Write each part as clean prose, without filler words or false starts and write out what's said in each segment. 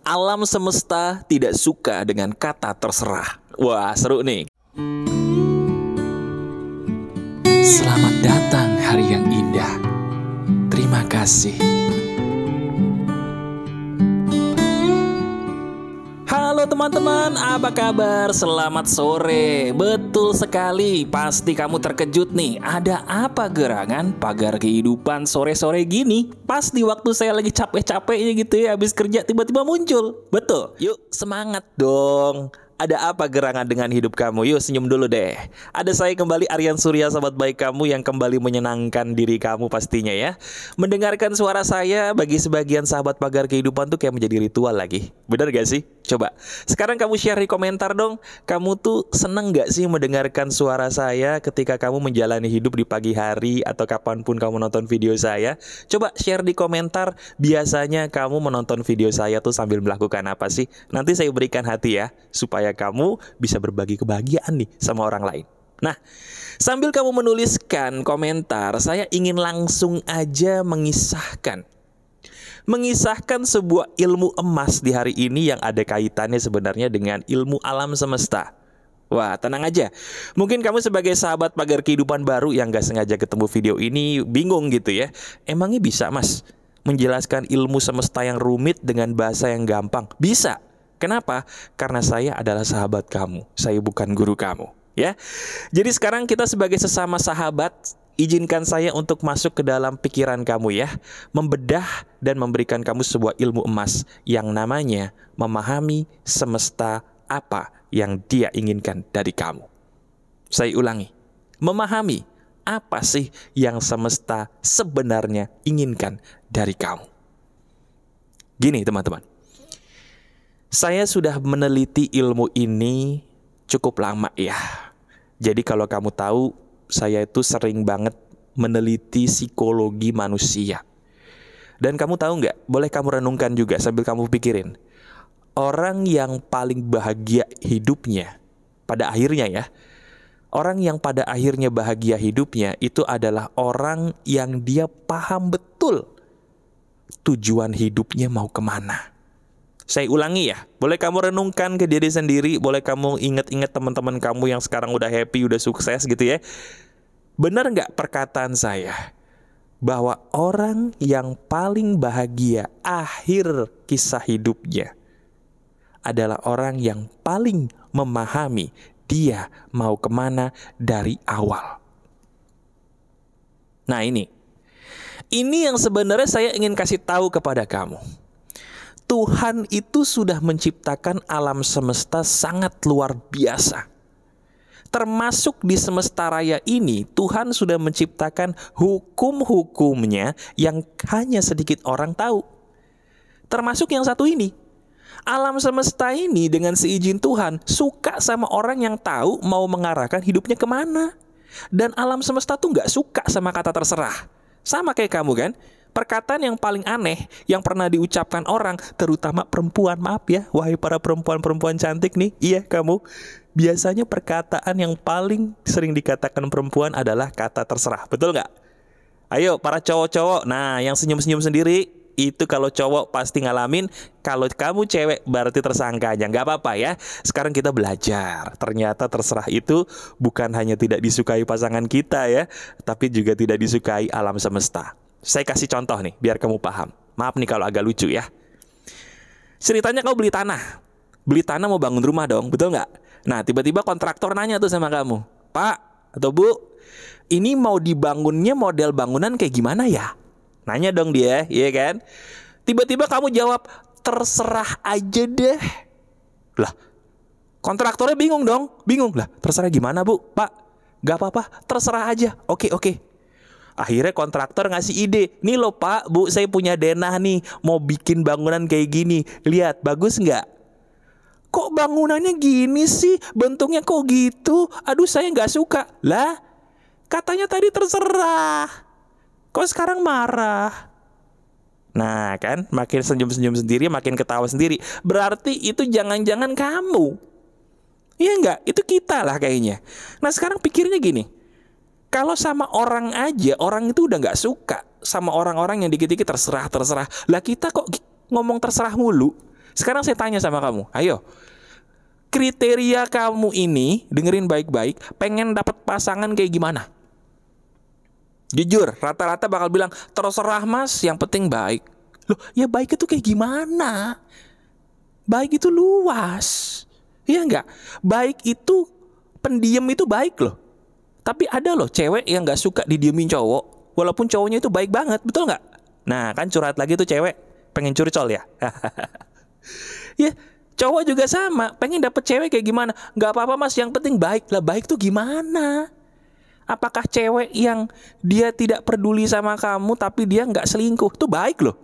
Alam semesta tidak suka dengan kata terserah. Wah, seru nih. Selamat datang hari yang indah. Terima kasih. Halo teman-teman, apa kabar? Selamat sore. Betul sekali, pasti kamu terkejut nih. Ada apa gerangan pagar kehidupan sore-sore gini? Pas di waktu saya lagi capek-capeknya gitu ya, habis kerja tiba-tiba muncul. Betul, yuk semangat dong. Ada apa gerangan dengan hidup kamu? Yuk senyum dulu deh. Ada saya kembali, Aryan Surya, sahabat baik kamu yang kembali menyenangkan diri kamu pastinya ya. Mendengarkan suara saya bagi sebagian sahabat pagar kehidupan tuh kayak menjadi ritual lagi. Benar gak sih? Coba sekarang kamu share di komentar dong. Kamu tuh seneng gak sih mendengarkan suara saya ketika kamu menjalani hidup di pagi hari atau kapanpun kamu nonton video saya? Coba share di komentar, biasanya kamu menonton video saya tuh sambil melakukan apa sih? Nanti saya berikan hati ya, supaya kamu bisa berbagi kebahagiaan nih sama orang lain. Nah, sambil kamu menuliskan komentar, saya ingin langsung aja mengisahkan sebuah ilmu emas di hari ini yang ada kaitannya sebenarnya dengan ilmu alam semesta. Wah, tenang aja. Mungkin kamu sebagai sahabat pagar kehidupan baru yang gak sengaja ketemu video ini bingung gitu ya. Emangnya bisa, Mas, menjelaskan ilmu semesta yang rumit dengan bahasa yang gampang? Bisa. Kenapa? Karena saya adalah sahabat kamu. Saya bukan guru kamu, ya. Jadi sekarang kita sebagai sesama sahabat, izinkan saya untuk masuk ke dalam pikiran kamu ya, membedah dan memberikan kamu sebuah ilmu emas yang namanya memahami semesta apa yang dia inginkan dari kamu. Saya ulangi, memahami apa sih yang semesta sebenarnya inginkan dari kamu. Gini teman-teman, saya sudah meneliti ilmu ini cukup lama ya. Jadi kalau kamu tahu, saya itu sering banget meneliti psikologi manusia. Dan kamu tahu nggak, boleh kamu renungkan juga sambil kamu pikirin. Orang yang paling bahagia hidupnya, pada akhirnya ya, orang yang pada akhirnya bahagia hidupnya itu adalah orang yang dia paham betul tujuan hidupnya mau kemana. Saya ulangi ya, boleh kamu renungkan ke diri sendiri, boleh kamu ingat-ingat teman-teman kamu yang sekarang udah happy, udah sukses gitu ya. Benar nggak perkataan saya bahwa orang yang paling bahagia akhir kisah hidupnya adalah orang yang paling memahami dia mau kemana dari awal. Nah ini yang sebenarnya saya ingin kasih tahu kepada kamu. Tuhan itu sudah menciptakan alam semesta sangat luar biasa. Termasuk di semesta raya ini, Tuhan sudah menciptakan hukum-hukumnya yang hanya sedikit orang tahu. Termasuk yang satu ini. Alam semesta ini dengan seizin Tuhan suka sama orang yang tahu mau mengarahkan hidupnya kemana. Dan alam semesta tuh gak suka sama kata terserah. Sama kayak kamu kan? Perkataan yang paling aneh yang pernah diucapkan orang, terutama perempuan, maaf ya, wahai para perempuan-perempuan cantik nih, iya kamu, biasanya perkataan yang paling sering dikatakan perempuan adalah kata terserah, betul nggak? Ayo para cowok-cowok, nah yang senyum-senyum sendiri, itu kalau cowok pasti ngalamin, kalau kamu cewek berarti tersangkanya, nggak apa-apa ya. Sekarang kita belajar, ternyata terserah itu bukan hanya tidak disukai pasangan kita ya, tapi juga tidak disukai alam semesta. Saya kasih contoh nih, biar kamu paham. Maaf nih kalau agak lucu ya. Ceritanya kamu beli tanah. Beli tanah mau bangun rumah dong, betul nggak? Nah, tiba-tiba kontraktor nanya tuh sama kamu. Pak atau Bu, ini mau dibangunnya model bangunan kayak gimana ya? Nanya dong dia, iya kan? Tiba-tiba kamu jawab, terserah aja deh. Lah, kontraktornya bingung dong. Bingung lah, terserah gimana Bu? Pak, gak apa-apa, terserah aja. Oke. Akhirnya kontraktor ngasih ide, nih loh Pak, Bu, saya punya denah nih, mau bikin bangunan kayak gini. Lihat, bagus nggak? Kok bangunannya gini sih? Bentuknya kok gitu? Aduh, saya nggak suka. Lah, katanya tadi terserah. Kok sekarang marah? Nah kan, makin senyum-senyum sendiri, makin ketawa sendiri. Berarti itu jangan-jangan kamu. Iya nggak? Itu kita lah kayaknya. Nah sekarang pikirnya gini. Kalau sama orang aja, orang itu udah gak suka sama orang-orang yang dikit-dikit terserah. Lah kita kok ngomong terserah mulu. Sekarang saya tanya sama kamu, ayo, kriteria kamu ini, dengerin baik-baik, pengen dapat pasangan kayak gimana? Jujur, rata-rata bakal bilang, terserah mas, yang penting baik. Loh, ya baik itu kayak gimana? Baik itu luas. Iya enggak? Baik itu, pendiam itu baik loh. Tapi ada loh cewek yang gak suka didiemin cowok, walaupun cowoknya itu baik banget, betul gak? Nah kan curhat lagi tuh cewek, pengen curcol ya. Ya, cowok juga sama, pengen dapet cewek kayak gimana? Gak apa-apa mas, yang penting baik. Lah baik tuh gimana? Apakah cewek yang dia tidak peduli sama kamu tapi dia gak selingkuh, tuh baik loh.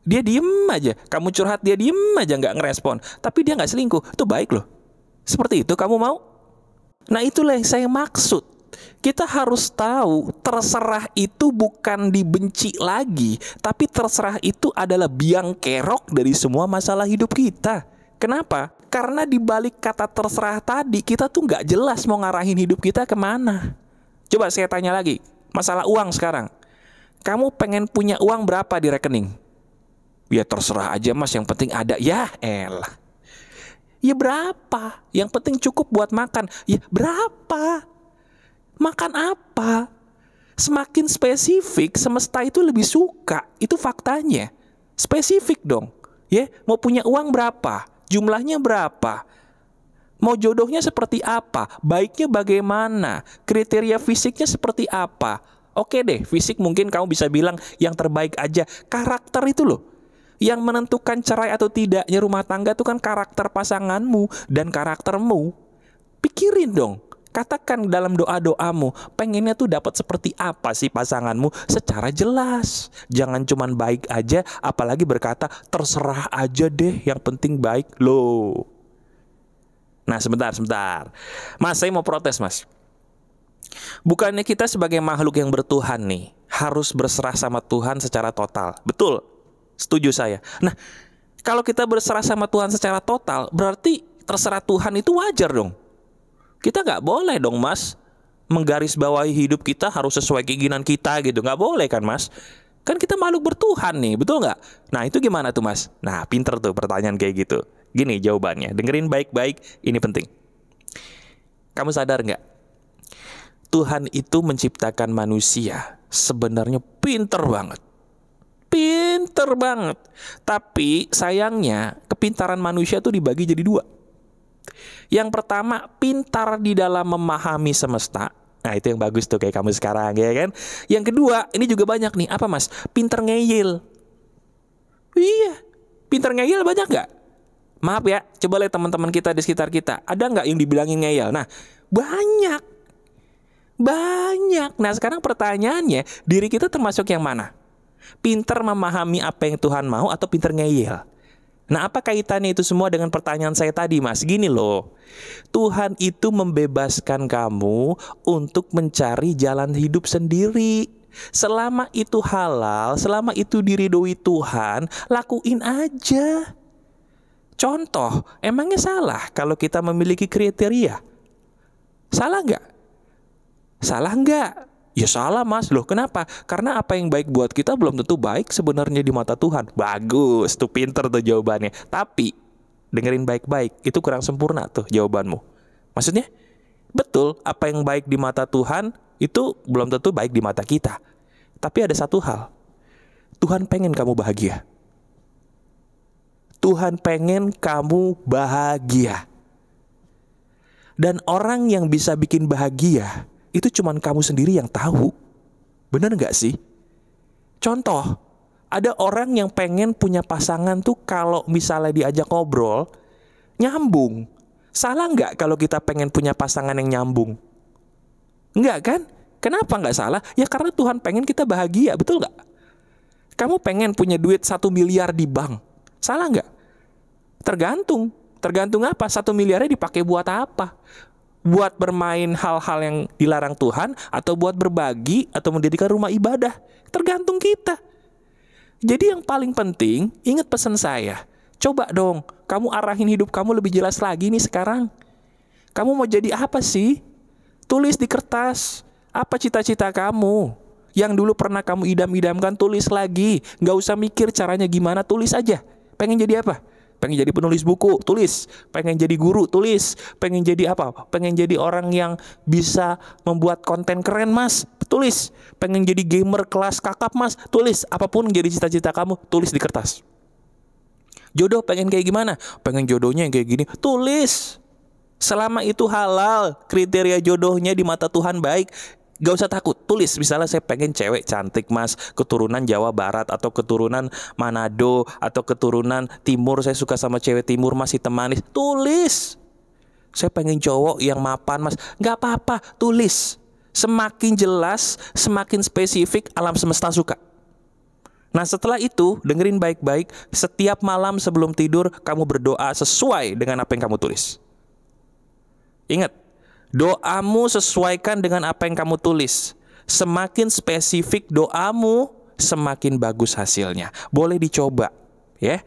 Dia diem aja, kamu curhat dia diem aja gak ngerespon, tapi dia gak selingkuh, tuh baik loh. Seperti itu kamu mau? Nah itulah yang saya maksud. Kita harus tahu terserah itu bukan dibenci lagi, tapi terserah itu adalah biang kerok dari semua masalah hidup kita. Kenapa? Karena di balik kata terserah tadi kita tuh gak jelas mau ngarahin hidup kita kemana. Coba saya tanya lagi, masalah uang sekarang. Kamu pengen punya uang berapa di rekening? Ya terserah aja mas, yang penting ada. Ya elah. Ya berapa? Yang penting cukup buat makan. Ya berapa? Makan apa? Semakin spesifik, semesta itu lebih suka. Itu faktanya. Spesifik dong. Ya, mau punya uang berapa? Jumlahnya berapa? Mau jodohnya seperti apa? Baiknya bagaimana? Kriteria fisiknya seperti apa? Oke deh, fisik mungkin kamu bisa bilang yang terbaik aja. Karakter itu loh. Yang menentukan cerai atau tidaknya rumah tangga itu kan karakter pasanganmu dan karaktermu. Pikirin dong. Katakan dalam doa-doamu, pengennya tuh dapat seperti apa sih pasanganmu secara jelas. Jangan cuman baik aja, apalagi berkata terserah aja deh, yang penting baik loh. Nah sebentar. Mas, saya mau protes mas. Bukannya kita sebagai makhluk yang bertuhan nih harus berserah sama Tuhan secara total. Betul, setuju saya. Nah, kalau kita berserah sama Tuhan secara total, berarti terserah Tuhan itu wajar dong. Kita gak boleh dong mas menggarisbawahi hidup kita harus sesuai keinginan kita gitu. Gak boleh kan mas? Kan kita makhluk bertuhan nih, betul gak? Nah itu gimana tuh mas? Nah pinter tuh pertanyaan kayak gitu. Gini jawabannya, dengerin baik-baik, ini penting. Kamu sadar gak? Tuhan itu menciptakan manusia sebenarnya pinter banget. Pinter banget. Tapi sayangnya kepintaran manusia tuh dibagi jadi dua. Yang pertama, pintar di dalam memahami semesta. Nah itu yang bagus tuh kayak kamu sekarang ya kan. Yang kedua, ini juga banyak nih. Apa mas? Pinter ngeyel. Iya, pinter ngeyel banyak gak? Maaf ya, coba lihat teman-teman kita di sekitar kita. Ada gak yang dibilangin ngeyel? Nah, banyak. Nah sekarang pertanyaannya, diri kita termasuk yang mana? Pinter memahami apa yang Tuhan mau atau pinter ngeyel? Nah apa kaitannya itu semua dengan pertanyaan saya tadi mas? Gini loh, Tuhan itu membebaskan kamu untuk mencari jalan hidup sendiri. Selama itu halal, selama itu diridhoi Tuhan, lakuin aja. Contoh, emangnya salah kalau kita memiliki kriteria? Salah nggak? Salah nggak? Ya salah mas, loh kenapa? Karena apa yang baik buat kita belum tentu baik sebenarnya di mata Tuhan. Bagus, tuh pinter tuh jawabannya. Tapi, dengerin baik-baik, itu kurang sempurna tuh jawabanmu. Maksudnya, betul apa yang baik di mata Tuhan, itu belum tentu baik di mata kita. Tapi ada satu hal, Tuhan pengen kamu bahagia. Tuhan pengen kamu bahagia. Dan orang yang bisa bikin bahagia itu cuman kamu sendiri yang tahu. Bener gak sih? Contoh, ada orang yang pengen punya pasangan tuh kalau misalnya diajak ngobrol nyambung. Salah gak kalau kita pengen punya pasangan yang nyambung? Enggak kan? Kenapa gak salah? Ya karena Tuhan pengen kita bahagia, betul gak? Kamu pengen punya duit 1 miliar di bank, salah gak? Tergantung apa? 1 miliarnya dipakai buat apa? Buat bermain hal-hal yang dilarang Tuhan, atau buat berbagi, atau mendirikan rumah ibadah. Tergantung kita. Jadi yang paling penting, ingat pesan saya. Coba dong, kamu arahin hidup kamu lebih jelas lagi nih sekarang. Kamu mau jadi apa sih? Tulis di kertas. Apa cita-cita kamu? Yang dulu pernah kamu idam-idamkan, tulis lagi. Gak usah mikir caranya gimana, tulis aja. Pengen jadi apa? Pengen jadi penulis buku, tulis. Pengen jadi guru, tulis. Pengen jadi apa? Pengen jadi orang yang bisa membuat konten keren, Mas, tulis. Pengen jadi gamer kelas kakap, Mas, tulis. Apapun jadi cita-cita kamu, tulis di kertas. Jodoh pengen kayak gimana? Pengen jodohnya yang kayak gini, tulis. Selama itu halal, kriteria jodohnya di mata Tuhan baik, gak usah takut, tulis. Misalnya saya pengen cewek cantik, Mas, keturunan Jawa Barat atau keturunan Manado atau keturunan Timur, saya suka sama cewek Timur, Mas, hitam manis, tulis. Saya pengen cowok yang mapan, Mas, gak apa-apa, tulis. Semakin jelas, semakin spesifik, alam semesta suka. Nah, setelah itu dengerin baik-baik. Setiap malam sebelum tidur kamu berdoa sesuai dengan apa yang kamu tulis. Ingat, doamu sesuaikan dengan apa yang kamu tulis. Semakin spesifik doamu, semakin bagus hasilnya. Boleh dicoba, ya.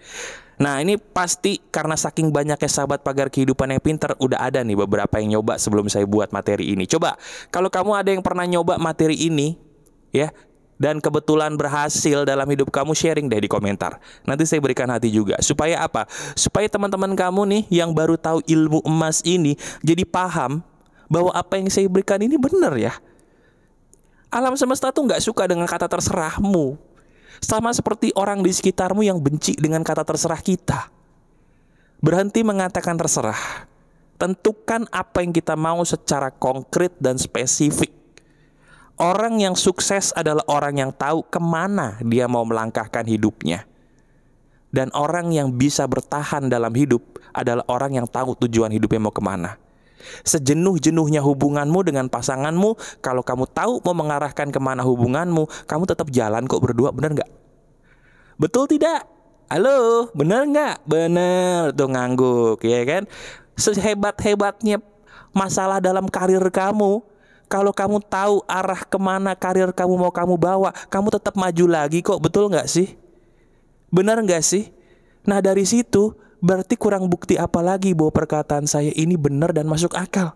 Nah, ini pasti karena saking banyaknya sahabat pagar kehidupan yang pintar, udah ada nih beberapa yang nyoba sebelum saya buat materi ini. Coba, kalau kamu ada yang pernah nyoba materi ini, ya, dan kebetulan berhasil dalam hidup kamu, sharing deh di komentar. Nanti saya berikan hati juga. Supaya apa? Supaya teman-teman kamu nih yang baru tahu ilmu emas ini jadi paham bahwa apa yang saya berikan ini benar ya. Alam semesta tuh gak suka dengan kata terserahmu. Sama seperti orang di sekitarmu yang benci dengan kata terserah kita. Berhenti mengatakan terserah. Tentukan apa yang kita mau secara konkret dan spesifik. Orang yang sukses adalah orang yang tahu kemana dia mau melangkahkan hidupnya. Dan orang yang bisa bertahan dalam hidup adalah orang yang tahu tujuan hidupnya mau kemana. Sejenuh-jenuhnya hubunganmu dengan pasanganmu, kalau kamu tahu mau mengarahkan kemana hubunganmu, kamu tetap jalan kok berdua, benar nggak? Betul tidak? Halo, benar nggak? Benar, tuh ngangguk, ya kan? Sehebat-hebatnya masalah dalam karir kamu, kalau kamu tahu arah kemana karir kamu mau kamu bawa, kamu tetap maju lagi kok, betul nggak sih? Benar nggak sih? Nah, dari situ berarti kurang bukti apa lagi bahwa perkataan saya ini benar dan masuk akal.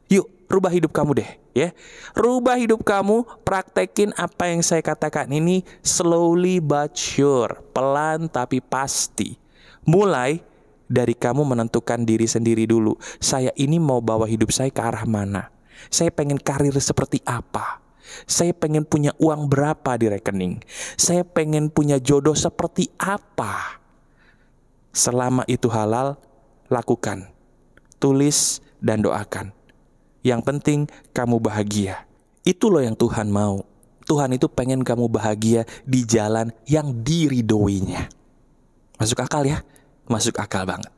Yuk, rubah hidup kamu deh, ya. Rubah hidup kamu, praktekin apa yang saya katakan ini slowly but sure, pelan tapi pasti. Mulai dari kamu menentukan diri sendiri dulu. Saya ini mau bawa hidup saya ke arah mana? Saya pengen karir seperti apa? Saya pengen punya uang berapa di rekening? Saya pengen punya jodoh seperti apa? Selama itu halal, lakukan. Tulis dan doakan. Yang penting kamu bahagia. Itu loh yang Tuhan mau. Tuhan itu pengen kamu bahagia di jalan yang diridhoinya. Masuk akal ya? Masuk akal banget.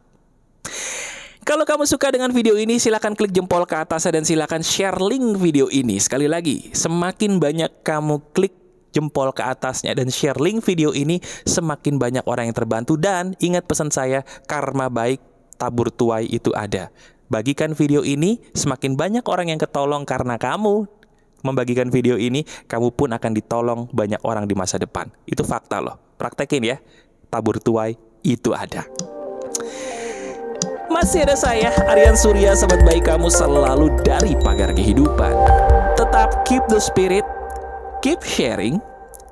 Kalau kamu suka dengan video ini, silakan klik jempol ke atasnya dan silakan share link video ini. Sekali lagi, semakin banyak kamu klik jempol ke atasnya dan share link video ini, semakin banyak orang yang terbantu. Dan ingat pesan saya, karma baik tabur tuai itu ada. Bagikan video ini, semakin banyak orang yang ketolong karena kamu membagikan video ini, kamu pun akan ditolong banyak orang di masa depan. Itu fakta loh. Praktekin ya, tabur tuai itu ada. Masih ada saya, Aryan Surya, sahabat baik kamu selalu dari pagar kehidupan. Tetap keep the spirit, keep sharing,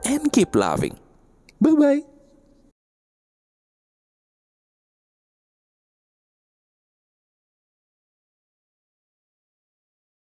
and keep loving. Bye-bye.